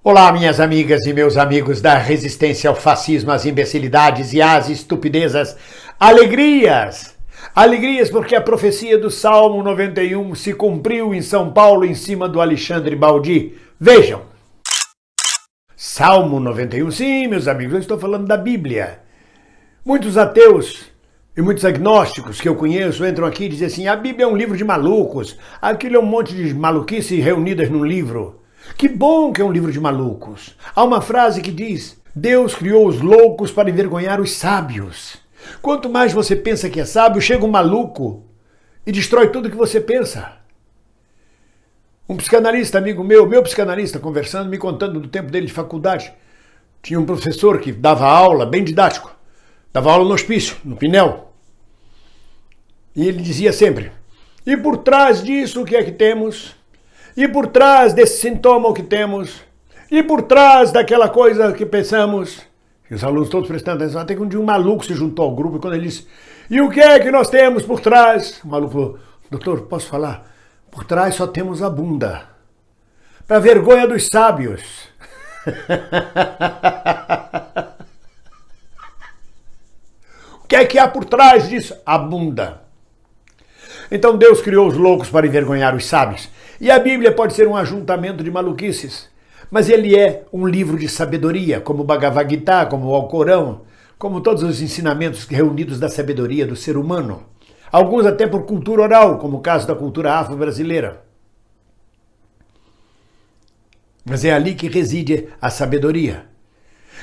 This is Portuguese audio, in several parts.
Olá, minhas amigas e meus amigos da resistência ao fascismo, às imbecilidades e às estupidezas. Alegrias! Alegrias porque a profecia do Salmo 91 se cumpriu em São Paulo em cima do Alexandre Baldi. Vejam! Salmo 91, sim, meus amigos, eu estou falando da Bíblia. Muitos ateus e muitos agnósticos que eu conheço entram aqui e dizem assim: a Bíblia é um livro de malucos, aquilo é um monte de maluquice reunidas num livro. Que bom que é um livro de malucos. Há uma frase que diz: Deus criou os loucos para envergonhar os sábios. Quanto mais você pensa que é sábio, chega um maluco e destrói tudo que você pensa. Um psicanalista, amigo meu psicanalista, conversando, me contando do tempo dele de faculdade. Tinha um professor que dava aula, bem didático, dava aula no hospício, no Pinel. E ele dizia sempre: e por trás disso o que é que temos? E por trás desse sintoma o que temos? E por trás daquela coisa que pensamos? E os alunos todos prestando atenção, até que um dia um maluco se juntou ao grupo e quando ele disse: e o que é que nós temos por trás? O maluco falou: doutor, posso falar? Por trás só temos a bunda. Para vergonha dos sábios. O que há por trás disso? A bunda. Então Deus criou os loucos para envergonhar os sábios. E a Bíblia pode ser um ajuntamento de maluquices, mas ele é um livro de sabedoria, como o Bhagavad Gita, como o Alcorão, como todos os ensinamentos reunidos da sabedoria do ser humano. Alguns até por cultura oral, como o caso da cultura afro-brasileira. Mas é ali que reside a sabedoria.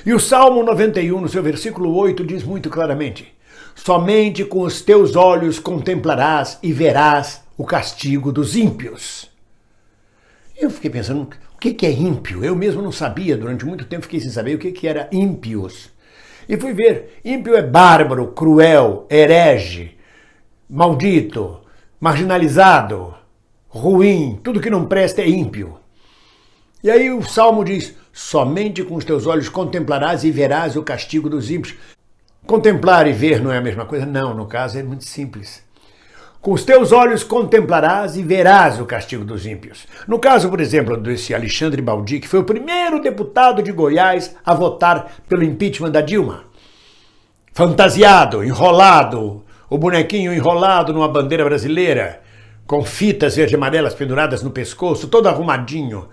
E o Salmo 91, no seu versículo 8, diz muito claramente: somente com os teus olhos contemplarás e verás o castigo dos ímpios. Eu fiquei pensando, o que é ímpio? Eu mesmo não sabia, durante muito tempo fiquei sem saber o que era ímpios. E fui ver, ímpio é bárbaro, cruel, herege, maldito, marginalizado, ruim, tudo que não presta é ímpio. E aí o Salmo diz: somente com os teus olhos contemplarás e verás o castigo dos ímpios. Contemplar e ver não é a mesma coisa? Não, no caso é muito simples. Com os teus olhos contemplarás e verás o castigo dos ímpios. No caso, por exemplo, desse Alexandre Baldi, que foi o primeiro deputado de Goiás a votar pelo impeachment da Dilma. Fantasiado, enrolado, o bonequinho enrolado numa bandeira brasileira, com fitas verde e amarelas penduradas no pescoço, todo arrumadinho,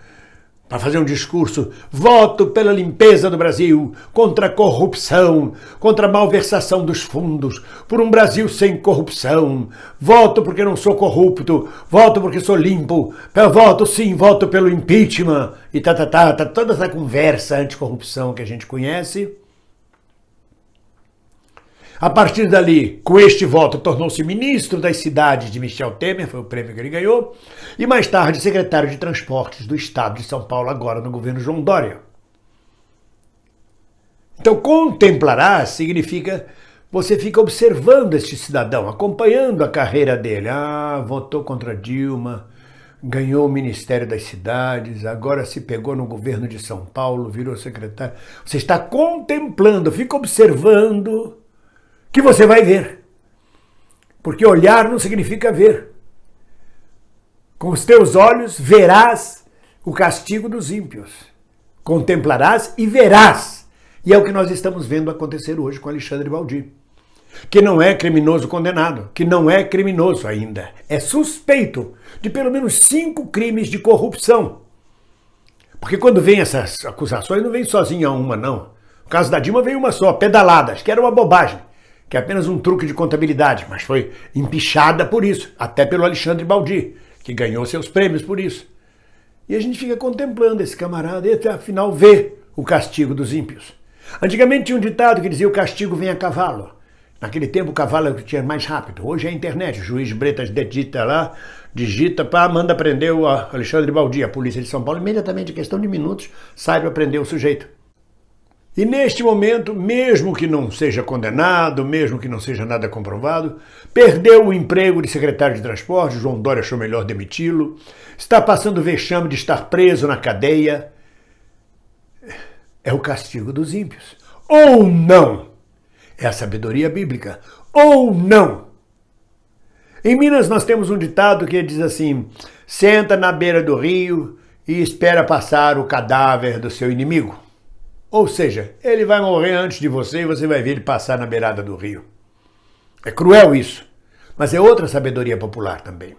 para fazer um discurso: voto pela limpeza do Brasil, contra a corrupção, contra a malversação dos fundos, por um Brasil sem corrupção, voto porque não sou corrupto, voto porque sou limpo, voto sim, voto pelo impeachment, e toda essa conversa anticorrupção que a gente conhece. A partir dali, com este voto, tornou-se ministro das cidades de Michel Temer, foi o prêmio que ele ganhou, e mais tarde secretário de Transportes do Estado de São Paulo, agora no governo João Dória. Então, contemplarás significa você fica observando este cidadão, acompanhando a carreira dele. Ah, votou contra Dilma, ganhou o Ministério das Cidades, agora se pegou no governo de São Paulo, virou secretário. Você está contemplando, fica observando, que você vai ver. Porque olhar não significa ver. Com os teus olhos verás o castigo dos ímpios. Contemplarás e verás. E é o que nós estamos vendo acontecer hoje com Alexandre Baldi. Que não é criminoso condenado, que não é criminoso ainda. É suspeito de pelo menos 5 crimes de corrupção. Porque quando vem essas acusações, não vem sozinha uma, não. No caso da Dilma veio uma só, pedaladas, que era uma bobagem. Que é apenas um truque de contabilidade, mas foi empichada por isso, até pelo Alexandre Baldi, que ganhou seus prêmios por isso. E a gente fica contemplando esse camarada e afinal vê o castigo dos ímpios. Antigamente tinha um ditado que dizia: o castigo vem a cavalo. Naquele tempo o cavalo era o que tinha mais rápido. Hoje é a internet, o juiz Bretas digita lá, manda prender o Alexandre Baldi. A polícia de São Paulo, imediatamente, em questão de minutos, sai para prender o sujeito. E neste momento, mesmo que não seja condenado, mesmo que não seja nada comprovado, perdeu o emprego de secretário de transporte, João Dória achou melhor demiti-lo, está passando o vexame de estar preso na cadeia. É o castigo dos ímpios. Ou não. É a sabedoria bíblica. Ou não. Em Minas nós temos um ditado que diz assim: senta na beira do rio e espera passar o cadáver do seu inimigo. Ou seja, ele vai morrer antes de você e você vai ver ele passar na beirada do rio. É cruel isso, mas é outra sabedoria popular também.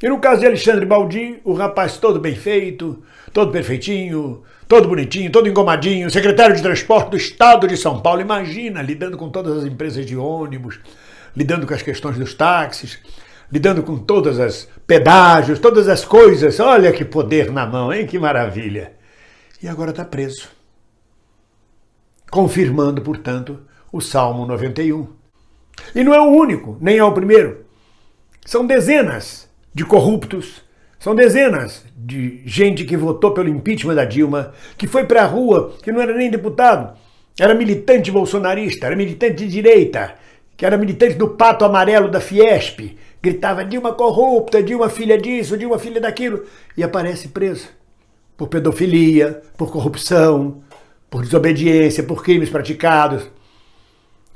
E no caso de Alexandre Baldi, o rapaz todo bem feito, todo perfeitinho, todo bonitinho, todo engomadinho, secretário de transporte do estado de São Paulo, imagina, lidando com todas as empresas de ônibus, lidando com as questões dos táxis, lidando com todas as pedágios, todas as coisas. Olha que poder na mão, hein? Que maravilha. E agora está preso. Confirmando, portanto, o Salmo 91. E não é o único, nem é o primeiro. São dezenas de corruptos, são dezenas de gente que votou pelo impeachment da Dilma, que foi para a rua, que não era nem deputado, era militante bolsonarista, era militante de direita, que era militante do Pato Amarelo da Fiesp, gritava Dilma corrupta, Dilma filha disso, Dilma filha daquilo, e aparece preso por pedofilia, por corrupção, por desobediência, por crimes praticados,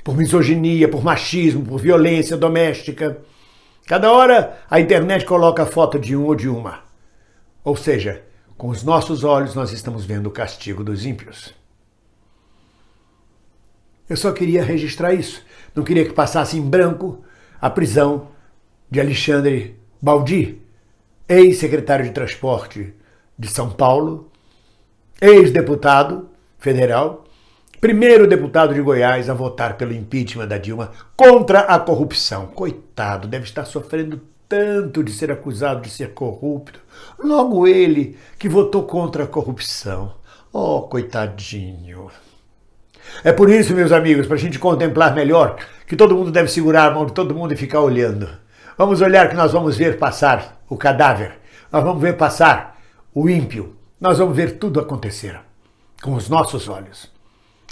por misoginia, por machismo, por violência doméstica. Cada hora a internet coloca a foto de um ou de uma. Ou seja, com os nossos olhos nós estamos vendo o castigo dos ímpios. Eu só queria registrar isso. Não queria que passasse em branco a prisão de Alexandre Baldi, ex-secretário de Transporte de São Paulo, ex-deputado federal, primeiro deputado de Goiás a votar pelo impeachment da Dilma contra a corrupção. Coitado, deve estar sofrendo tanto de ser acusado de ser corrupto. Logo ele, que votou contra a corrupção. Oh, coitadinho. É por isso, meus amigos, para a gente contemplar melhor, que todo mundo deve segurar a mão de todo mundo e ficar olhando. Vamos olhar que nós vamos ver passar o cadáver. Nós vamos ver passar o ímpio. Nós vamos ver tudo acontecer com os nossos olhos.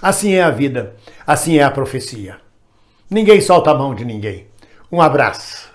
Assim é a vida, assim é a profecia. Ninguém solta a mão de ninguém. Um abraço.